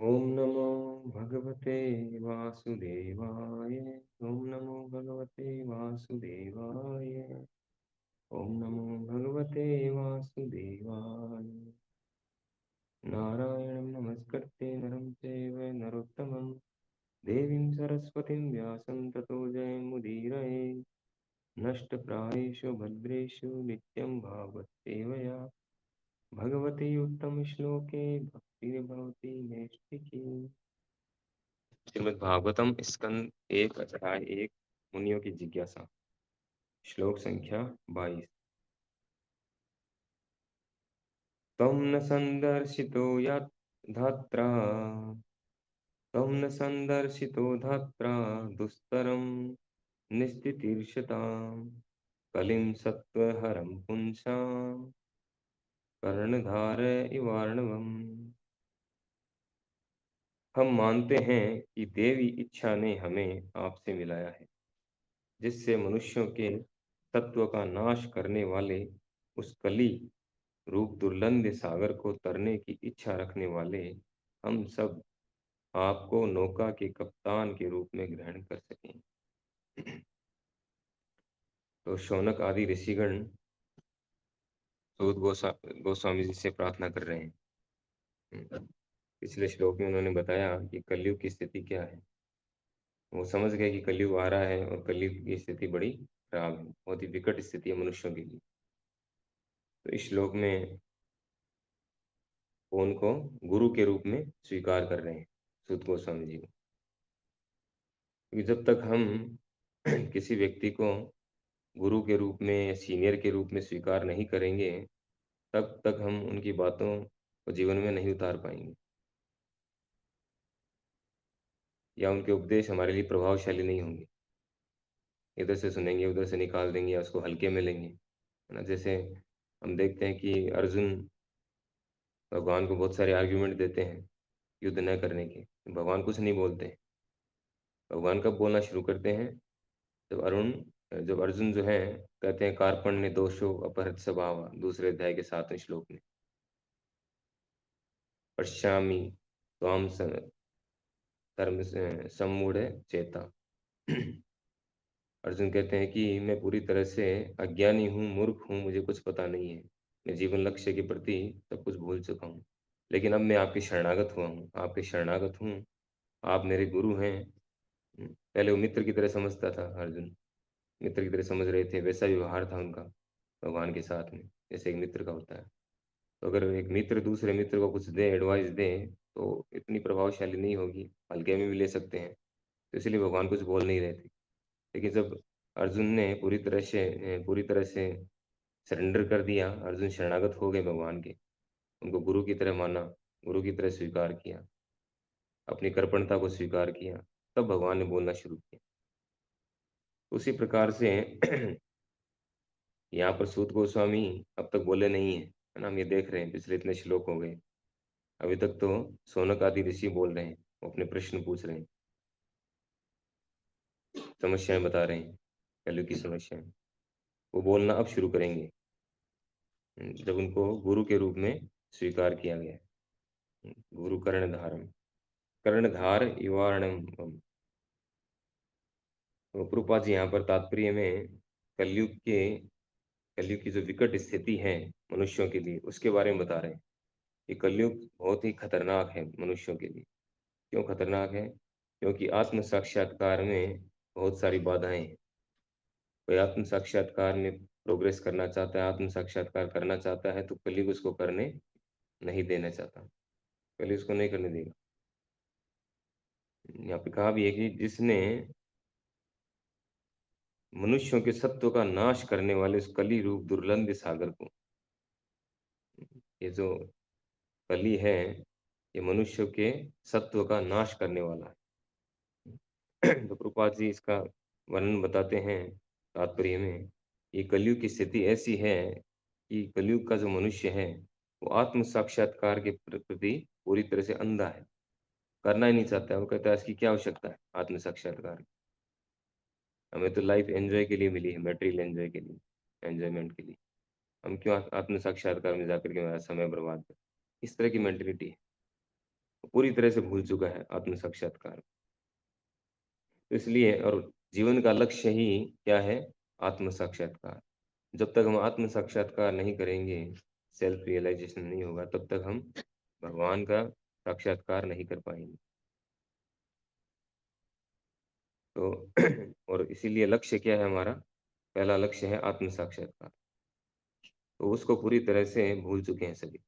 ओम नमो भगवते वासुदेवाय। ओम नमो भगवते वासुदेवाय। ओम नमो भगवते वासुदेवाय। नारायणं नमस्कृत्य नरं चैव नरोत्तमं देवीं सरस्वतीं व्यासं ततो जयमुदीरये। नष्टप्रायेषु भद्रेषु नित्यं भागवतेवया भगवती उत्तमश्लोके भक्तिर्भवति नैष्ठिकी। श्रीमद् भागवतम स्कंद एक अध्याय एक मुनियों की जिज्ञासा। श्लोक संख्या 22। तम न संदर्शितो धात्रा तम न संदर्शितो धात्रा दुस्तरम निस्तितीर्षताम् कलिं सत्त्वहरं पुंसां कर्णधार इवार्णवम्। हम मानते हैं कि देवी इच्छा ने हमें आपसे मिलाया है, जिससे मनुष्यों के तत्व का नाश करने वाले उस कली रूप दुर्लंघ सागर को तरने की इच्छा रखने वाले हम सब आपको नौका के कप्तान के रूप में ग्रहण कर सकें। तो शौनक आदि ऋषिगण सूत गोस्वामी जी से प्रार्थना कर रहे हैं। पिछले श्लोक में उन्होंने बताया कि कलयुग की स्थिति क्या है। वो समझ गए कि कलयुग आ रहा है और कलयुग की स्थिति बड़ी खराब है, बहुत ही विकट स्थिति है मनुष्यों के लिए। तो इस श्लोक में वो उनको गुरु के रूप में स्वीकार कर रहे हैं, सूत गोस्वामी जी को। क्योंकि जब तक हम किसी व्यक्ति को गुरु के रूप में या सीनियर के रूप में स्वीकार नहीं करेंगे, तब तक हम उनकी बातों को जीवन में नहीं उतार पाएंगे, या उनके उपदेश हमारे लिए प्रभावशाली नहीं होंगे। इधर से सुनेंगे, उधर से निकाल देंगे, या उसको हल्के में लेंगे, है ना। जैसे हम देखते हैं कि अर्जुन भगवान को बहुत सारे आर्ग्यूमेंट देते हैं युद्ध न करने के, भगवान कुछ नहीं बोलते हैं। भगवान कब बोलना शुरू करते हैं? जब अर्जुन जो है कहते हैं कार्पण्य दोषो अपहृत स्वभाव, दूसरे अध्याय के 7वें श्लोक में, पश्यामि त्वाम धर्म सम्मूढ़ चेता। अर्जुन कहते हैं कि मैं पूरी तरह से अज्ञानी हूँ, मूर्ख हूँ, मुझे कुछ पता नहीं है, मैं जीवन लक्ष्य के प्रति सब कुछ भूल चुका हूँ। लेकिन अब मैं आपके शरणागत हुआ हूँ, आपके शरणागत हूँ, आप मेरे गुरु हैं। पहले वो मित्र की तरह समझता था अर्जुन, मित्र की तरह समझ रहे थे, वैसा व्यवहार था उनका भगवान के साथ में जैसे एक मित्र का होता है। तो अगर एक मित्र दूसरे मित्र को कुछ दे, एडवाइस दे, तो इतनी प्रभावशाली नहीं होगी, हल्के में भी ले सकते हैं। तो इसलिए भगवान कुछ बोल नहीं रहे थे। लेकिन जब अर्जुन ने पूरी तरह से सरेंडर कर दिया, अर्जुन शरणागत हो गए भगवान के, उनको गुरु की तरह माना, गुरु की तरह स्वीकार किया, अपनी कृपणता को स्वीकार किया, तब भगवान ने बोलना शुरू किया। उसी प्रकार से यहाँ पर सूत गोस्वामी अब तक बोले नहीं है ना। हम ये देख रहे हैं, पिछले इतने श्लोक हो गए, अभी तक तो शौनक आदि ऋषि बोल रहे हैं, वो अपने प्रश्न पूछ रहे हैं, समस्याएं बता रहे हैं, कलयुग की समस्याएं। वो बोलना अब शुरू करेंगे जब उनको गुरु के रूप में स्वीकार किया गया है। गुरु कर्णधारम, कर्णधार इवारणम। तो प्रभुपाद जी यहाँ पर तात्पर्य में कलयुग के कलयुग की जो विकट स्थिति है मनुष्यों के लिए, उसके बारे में बता रहे हैं। ये कलयुग बहुत ही खतरनाक है मनुष्यों के लिए। क्यों खतरनाक है? क्योंकि आत्म साक्षात्कार में बहुत सारी बाधाएं हैं। कोई आत्म साक्षात्कार में प्रोग्रेस करना चाहता है, आत्म साक्षात्कार करना चाहता है, तो कलयुग उसको करने नहीं देना चाहता, कलयुग उसको नहीं करने देगा। यहाँ पे कहा भी है कि जिसने मनुष्यों के सत्व का नाश करने वाले उस कली रूप दुर्लंघ सागर को, ये जो कली है, ये मनुष्य के सत्व का नाश करने वाला है। तो प्रभुपाद जी इसका वर्णन बताते हैं तात्पर्य में। ये कलयुग की स्थिति ऐसी है कि कलयुग का जो मनुष्य है वो आत्म साक्षात्कार के प्रति पूरी तरह से अंधा है, करना ही नहीं चाहता है। वो कहता है इसकी क्या आवश्यकता है आत्म साक्षात्कार की? हमें तो लाइफ एंजॉय के लिए मिली है, मटेरियल एंजॉय के लिए, एंजॉयमेंट के लिए। हम क्यों आत्म साक्षात्कार में जाकर के हमारा समय बर्बाद करें? इस तरह की मेंटेलिटी है। पूरी तरह से भूल चुका है आत्म साक्षात्कार। तो इसलिए और जीवन का लक्ष्य ही क्या है? आत्म साक्षात्कार। जब तक हम आत्म साक्षात्कार नहीं करेंगे, सेल्फ रियलाइज़ेशन नहीं होगा, तब तक हम भगवान का साक्षात्कार नहीं कर पाएँगे। तो और इसीलिए लक्ष्य क्या है हमारा? पहला लक्ष्य है आत्म साक्षात्कार। तो उसको पूरी तरह से भूल चुके हैं सभी।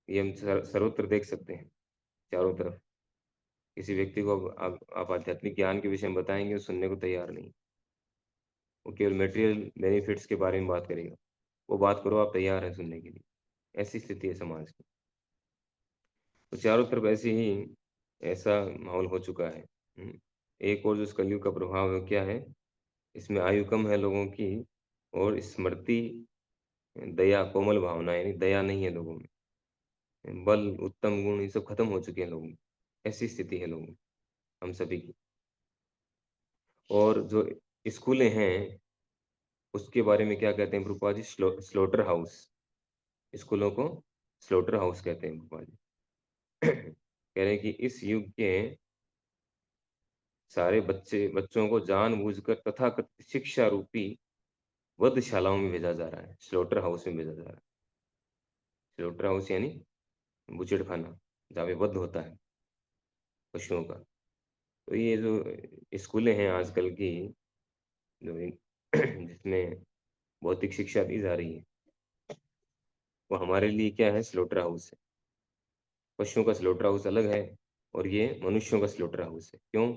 ये हम सर्वत्र देख सकते हैं, चारों तरफ। किसी व्यक्ति को आप आध्यात्मिक ज्ञान के विषय में बताएँगे, वो सुनने को तैयार नहीं। वो केवल मटेरियल बेनिफिट्स के बारे में बात करेगा। वो बात करो, आप तैयार हैं सुनने के लिए। ऐसी स्थिति है समाज की। तो चारों तरफ ऐसे ही ऐसा माहौल हो चुका है। हुँ। एक और जो इस कलयुग का प्रभाव है, क्या है? इसमें आयु कम है लोगों की और स्मृति, दया, कोमल भावना यानी दया नहीं है लोगों में। बल, उत्तम गुण ये सब खत्म हो चुके हैं लोगों में। ऐसी स्थिति है लोगों की, हम सभी की। और जो स्कूलें हैं, उसके बारे में क्या कहते हैं प्रभुपाद जी? Slaughter house. स्कूलों को स्लॉटर हाउस कहते हैं प्रभुपाद जी। कह रहे हैं कि इस युग के सारे बच्चों को जानबूझकर तथाकथित शिक्षा रूपी वधशालाओं में भेजा जा रहा है, स्लॉटर हाउस में भेजा जा रहा है। स्लॉटर हाउस यानी बूचड़खाना, जहाँ पे वध होता है पशुओं का। तो ये जो स्कूलें हैं आजकल की, जो इन जिसमें भौतिक शिक्षा दी जा रही है, वो हमारे लिए क्या है? स्लॉटर हाउस है। पशुओं का स्लॉटर हाउस अलग है और ये मनुष्यों का स्लॉटर हाउस है। क्यों?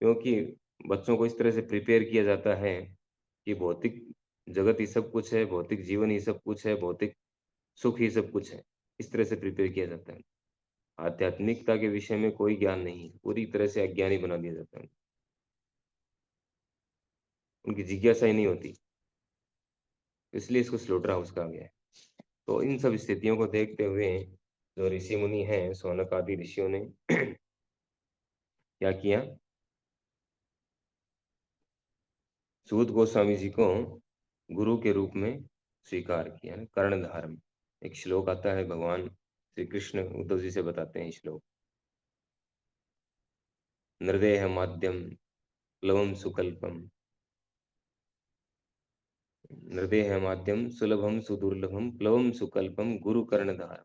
क्योंकि बच्चों को इस तरह से प्रिपेयर किया जाता है कि भौतिक जगत ही सब कुछ है, भौतिक जीवन ही सब कुछ है, भौतिक सुख ही सब कुछ है। इस तरह से प्रिपेयर किया जाता है। आध्यात्मिकता के विषय में कोई ज्ञान नहीं है, पूरी तरह से अज्ञानी बना दिया जाता है। उनकी जिज्ञासा ही नहीं होती, इसलिए इसको स्लॉटर हाउस कहा गया है। तो इन सब स्थितियों को देखते हुए जो ऋषि मुनि हैं, शौनक आदि ऋषियों ने क्या किया? सूत गोस्वामी जी को गुरु के रूप में स्वीकार किया है, कर्णधार। एक श्लोक आता है, भगवान श्री कृष्ण उद्धव जी से बताते हैं श्लोक। नृदेह माध्यम प्लवम सुकल्पम, नृदेह माध्यम सुलभम सुदुर्लभम प्लवम सुकल्पम गुरु कर्णधार,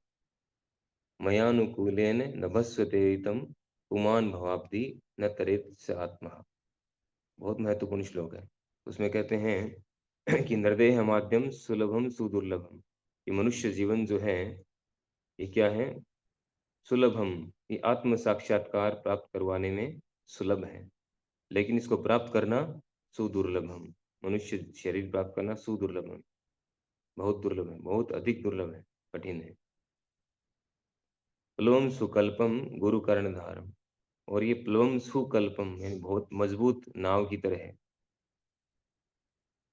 मयानुकूलेन नभस्वते तम पुमान भवाब्धि न तरेत स आत्मा। बहुत महत्वपूर्ण श्लोक है। उसमें कहते हैं कि नृदेह माध्यम सुलभम सुदुर्लभम, ये मनुष्य जीवन जो है, ये क्या है? सुलभम, ये आत्म साक्षात्कार प्राप्त करवाने में सुलभ है, लेकिन इसको प्राप्त करना सुदुर्लभम। मनुष्य शरीर प्राप्त करना सुदुर्लभ है, बहुत दुर्लभ है, बहुत अधिक दुर्लभ है, कठिन है। प्लवम सुकल्पम गुरु कर्णधारम, और ये प्लवम सुकल्पम यानी बहुत मजबूत नाव की तरह है।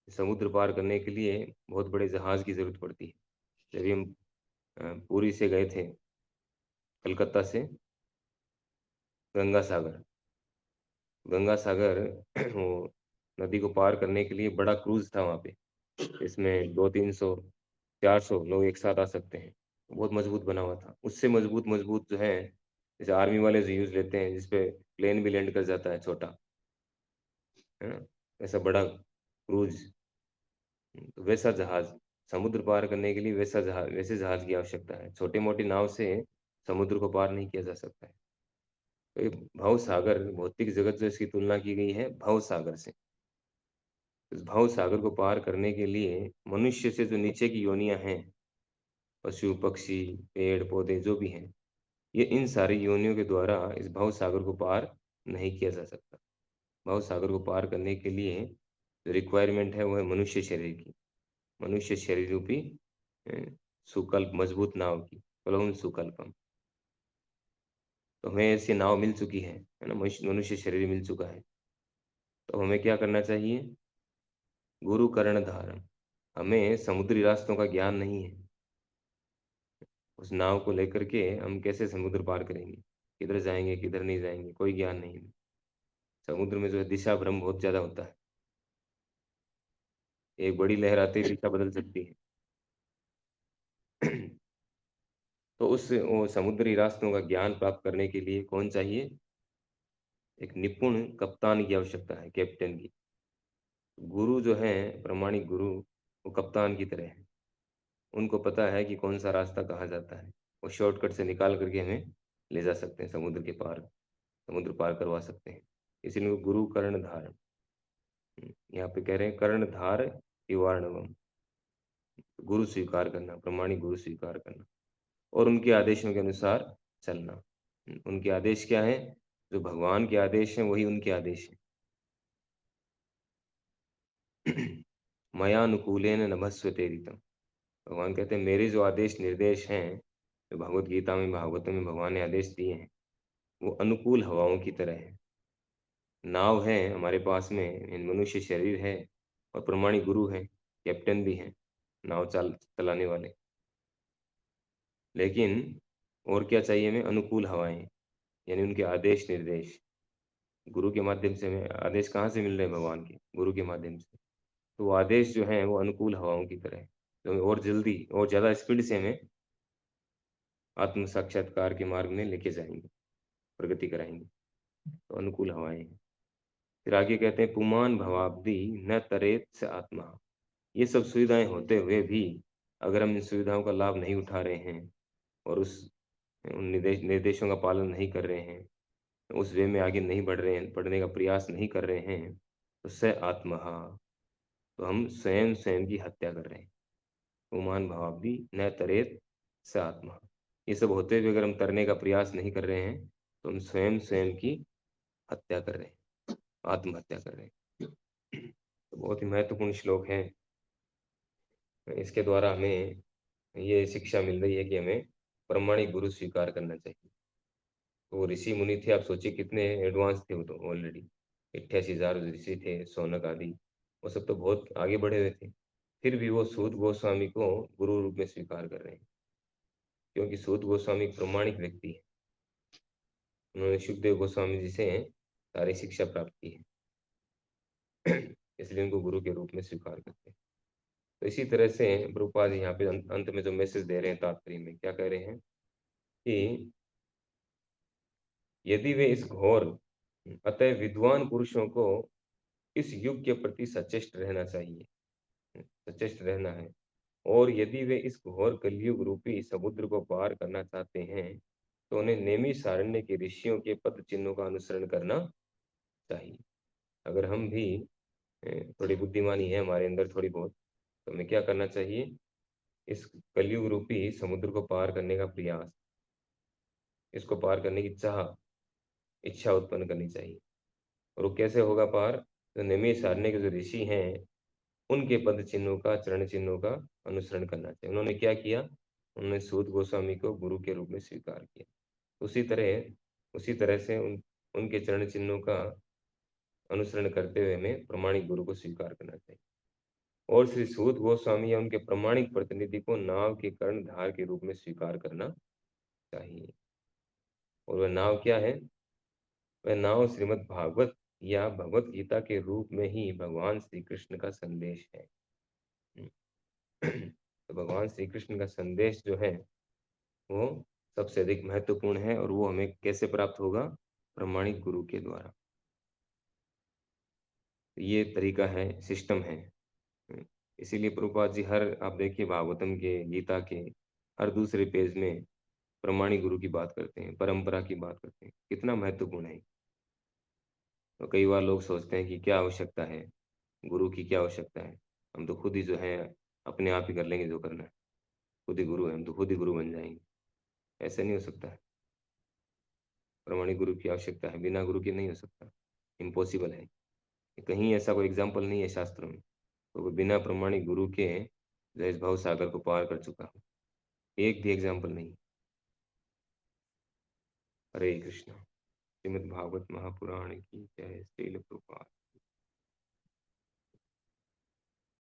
समुद्र पार करने के लिए बहुत बड़े जहाज की जरूरत पड़ती है। जब हम पुरी से गए थे, कलकत्ता से गंगा सागर, गंगा सागर वो नदी को पार करने के लिए बड़ा क्रूज था वहाँ पे। इसमें 200-300 400 लोग एक साथ आ सकते हैं। बहुत मजबूत बना हुआ था। उससे मजबूत मजबूत जो है, जैसे आर्मी वाले जो यूज लेते हैं, जिसपे प्लेन भी लैंड कर जाता है छोटा, है ना? ऐसा बड़ा क्रूज, तो वैसा जहाज, समुद्र पार करने के लिए वैसा जहाज, वैसे जहाज की आवश्यकता है। छोटी मोटी नाव से समुद्र को पार नहीं किया जा सकता है। तो ये भव सागर, भौतिक जगत जो इसकी तुलना की गई है भव सागर से। इस भव सागर को पार करने के लिए मनुष्य से जो नीचे की योनियां हैं, पशु पक्षी पेड़ पौधे जो भी हैं, ये इन सारी योनियों के द्वारा इस भव सागर को पार नहीं किया जा सकता। भव सागर को पार करने के लिए जो रिक्वायरमेंट है वो है मनुष्य शरीर की, मनुष्य शरीर रूपी अ, सुकल्प, मजबूत नाव की, प्लवम सुकल्पम। तो हमें ऐसी नाव मिल चुकी है ना? मनुष्य मनुष्य शरीर मिल चुका है। तो हमें क्या करना चाहिए? गुरु कर्ण धारण। हमें समुद्री रास्तों का ज्ञान नहीं है। उस नाव को लेकर के हम कैसे समुद्र पार करेंगे? किधर जाएंगे, किधर नहीं जाएंगे, कोई ज्ञान नहीं है। समुद्र में जो है दिशा भ्रम बहुत ज्यादा होता है। एक बड़ी लहर आते ही दिशा बदल सकती है। तो उस वो समुद्री रास्तों का ज्ञान प्राप्त करने के लिए कौन चाहिए? एक निपुण कप्तान की आवश्यकता है, कैप्टन की। गुरु जो हैं, प्रामाणिक गुरु, वो कप्तान की तरह हैं। उनको पता है कि कौन-सा रास्ता कहाँ जाता है। वो शॉर्टकट से निकाल कर के हमें ले जा सकते हैं समुद्र के पार, समुद्र पार करवा सकते हैं। इसीलिए उनको गुरु कर्णधार, यहाँ पे कह रहे हैं कर्णधार इवार्णवम, गुरु स्वीकार करना, प्रामाणिक गुरु स्वीकार करना और उनके आदेशों के अनुसार चलना। उनके आदेश क्या हैं? जो भगवान के आदेश हैं, वही उनके आदेश हैं। मयानुकूलेन नभस्व तेरितम्। भगवान कहते हैं मेरे जो आदेश निर्देश हैं, जो भगवत गीता में, भागवत में भगवान ने आदेश दिए हैं, वो अनुकूल हवाओं की तरह है। नाव है हमारे पास में, मनुष्य शरीर है और प्रमाणिक गुरु हैं, कैप्टन भी हैं, नाव चलाने वाले। लेकिन और क्या चाहिए हमें? अनुकूल हवाएं, यानी उनके आदेश निर्देश। गुरु के माध्यम से हमें आदेश कहाँ से मिल रहे हैं? भगवान के, गुरु के माध्यम से। तो वो आदेश जो हैं वो अनुकूल हवाओं की तरह है, जो हमें और जल्दी और ज़्यादा स्पीड से हमें आत्म साक्षात्कार के मार्ग में लेके जाएंगे, प्रगति कराएंगे। तो अनुकूल हवाएं हैं। फिर आगे कहते हैं पुमान भवाब्दि न तरेत स आत्मा। ये सब सुविधाएं होते हुए भी अगर हम इन सुविधाओं का लाभ नहीं उठा रहे हैं और उस उन निर्देशों का पालन नहीं कर रहे हैं, उस वे में आगे नहीं बढ़ रहे हैं, बढ़ने का प्रयास नहीं कर रहे हैं, तो स आत्महा, तो हम स्वयं स्वयं की हत्या कर रहे हैं। पुमान भवाब्दि न तरेत स आत्मा। ये सब होते हुए अगर हम तरने का प्रयास नहीं कर रहे हैं, तो हम स्वयं स्वयं की हत्या कर रहे हैं, आत्महत्या कर रहे हैं। तो बहुत ही महत्वपूर्ण श्लोक है। इसके द्वारा हमें ये शिक्षा मिल रही है कि हमें प्रामाणिक गुरु स्वीकार करना चाहिए। तो वो ऋषि मुनि थे, आप सोचिए कितने एडवांस थे वो तो ऑलरेडी। 88,000 ऋषि थे, शौनक आदि, वो सब तो बहुत आगे बढ़े हुए थे। फिर भी वो सूत गोस्वामी को गुरु रूप में स्वीकार कर रहे हैं, क्योंकि सूत गोस्वामी एक प्रामाणिक व्यक्ति है। उन्होंने सुखदेव गोस्वामी जी से सारी शिक्षा प्राप्त की है। इसलिए उनको गुरु के रूप में स्वीकार करते हैं। तो इसी तरह से प्रभुपाद जी यहाँ पे अंत में जो मैसेज दे रहे हैं, तात्पर्य में क्या कह रहे हैं कि यदि वे इस घोर, अतः विद्वान पुरुषों को इस युग के प्रति सचेष्ट रहना चाहिए, सचेष्ट रहना है। और यदि वे इस घोर कलयुग रूपी समुद्र को पार करना चाहते हैं, तो उन्हें नेमी सारण्य के ऋषियों के पद चिन्हों का अनुसरण करना चाहिए। अगर हम भी थोड़ी बुद्धिमानी है हमारे अंदर थोड़ी बहुत, तो हमें क्या करना चाहिए? इस कलयुग रूपी समुद्र को पार करने का प्रयास, इसको पार करने की चाह, इच्छा उत्पन्न करनी चाहिए। और वो कैसे होगा पार? तो निमिष सारण्य के जो ऋषि हैं, उनके पद चिन्हों का, चरण चिन्हों का अनुसरण करना चाहिए। उन्होंने क्या किया? उन्होंने सूत गोस्वामी को गुरु के रूप में स्वीकार किया। उसी तरह से उनके चरण चिन्हों का अनुसरण करते हुए हमें प्रमाणिक गुरु को स्वीकार करना चाहिए। और श्री सूत गोस्वामी या उनके प्रमाणिक प्रतिनिधि को नाव के कर्णधार के रूप में स्वीकार करना चाहिए। और वह नाव क्या है? वह नाव श्रीमद् भागवत या भगवत गीता के रूप में ही भगवान श्री कृष्ण का संदेश है। तो भगवान श्री कृष्ण का संदेश जो है वो सबसे अधिक महत्वपूर्ण है, और वो हमें कैसे प्राप्त होगा? प्रामाणिक गुरु के द्वारा। तो ये तरीका है, सिस्टम है। इसीलिए प्रभुपाद जी हर, आप देखिए भागवतम के, गीता के हर दूसरे पेज में प्रामाणिक गुरु की बात करते हैं, परंपरा की बात करते हैं। कितना महत्वपूर्ण है। तो कई बार लोग सोचते हैं कि क्या आवश्यकता है, गुरु की क्या आवश्यकता है, हम तो खुद ही जो है अपने आप ही कर लेंगे जो करना है, खुद ही गुरु है, हम तो खुद ही गुरु बन जाएंगे। ऐसा नहीं हो सकता है। प्रामाणिक गुरु की आवश्यकता है, बिना गुरु के नहीं हो सकता, इम्पॉसिबल है। कहीं ऐसा कोई एग्जाम्पल नहीं है शास्त्रों में, तो वो बिना प्रमाणिक गुरु के जो है इस भव सागर को पार कर चुका हो। एक भी एग्जाम्पल नहीं। हरे कृष्णा। श्रीमद् भागवत महापुराण की जय। श्रील प्रभुपाद।